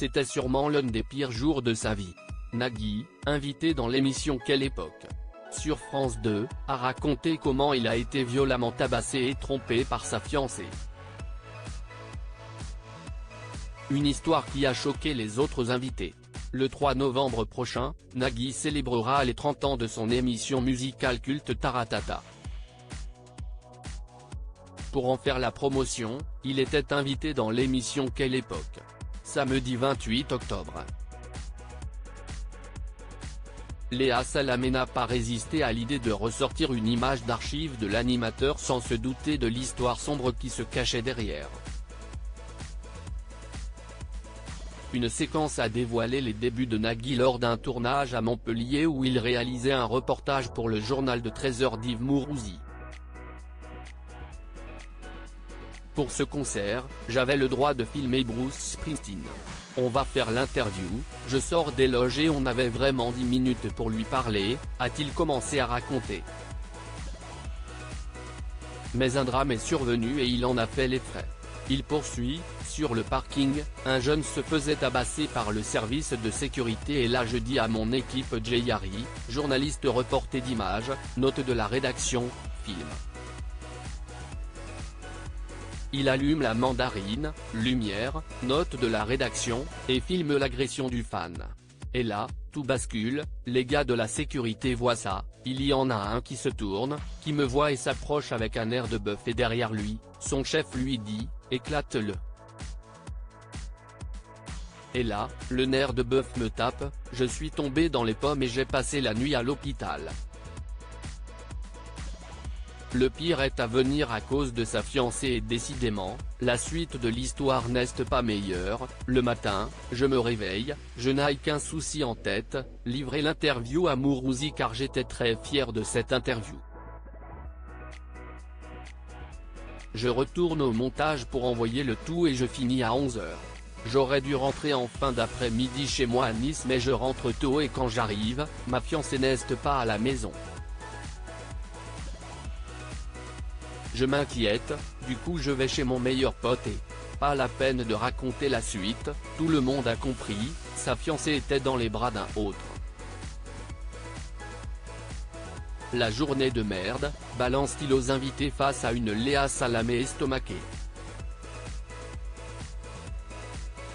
c'était sûrement l'un des pires jours de sa vie. Nagui, invité dans l'émission Quelle époque sur France 2, a raconté comment il a été violemment tabassé et trompé par sa fiancée. Une histoire qui a choqué les autres invités. Le 3 novembre prochain, Nagui célébrera les 30 ans de son émission musicale culte Taratata. Pour en faire la promotion, il était invité dans l'émission Quelle époque samedi 28 octobre. Léa Salamé n'a pas résisté à l'idée de ressortir une image d'archive de l'animateur sans se douter de l'histoire sombre qui se cachait derrière. Une séquence a dévoilé les débuts de Nagui lors d'un tournage à Montpellier où il réalisait un reportage pour le journal de 13h d'Yves Mourouzi. Pour ce concert, j'avais le droit de filmer Bruce Springsteen. On va faire l'interview, je sors des loges et on avait vraiment 10 minutes pour lui parler, a-t-il commencé à raconter. Mais un drame est survenu et il en a fait les frais. Il poursuit, sur le parking, un jeune se faisait tabasser par le service de sécurité et là je dis à mon équipe Jay Harry, journaliste reporté d'images, note de la rédaction, film. Il allume la mandarine, lumière, note de la rédaction, et filme l'agression du fan. Et là, tout bascule, les gars de la sécurité voient ça, il y en a un qui se tourne, qui me voit et s'approche avec un air de bœuf et derrière lui, son chef lui dit, éclate-le. Et là, le nerf de bœuf me tape, je suis tombé dans les pommes et j'ai passé la nuit à l'hôpital. Le pire est à venir à cause de sa fiancée et décidément, la suite de l'histoire n'est pas meilleure. Le matin, je me réveille, je n'ai qu'un souci en tête, livrer l'interview à Mourouzi car j'étais très fier de cette interview. Je retourne au montage pour envoyer le tout et je finis à 11h. J'aurais dû rentrer en fin d'après-midi chez moi à Nice mais je rentre tôt et quand j'arrive, ma fiancée n'est pas à la maison. Je m'inquiète, du coup je vais chez mon meilleur pote et, pas la peine de raconter la suite, tout le monde a compris, sa fiancée était dans les bras d'un autre. La journée de merde, balance-t-il aux invités face à une Léa Salamé estomaquée.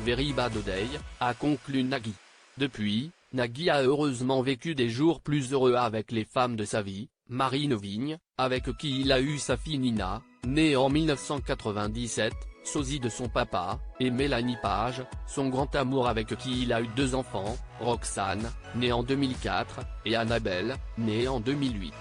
Very bad day, a conclu Nagui. Depuis, Nagui a heureusement vécu des jours plus heureux avec les femmes de sa vie, Marine Vigne, avec qui il a eu sa fille Nina, née en 1997, sosie de son papa, et Mélanie Page, son grand amour avec qui il a eu 2 enfants, Roxane, née en 2004, et Annabelle, née en 2008.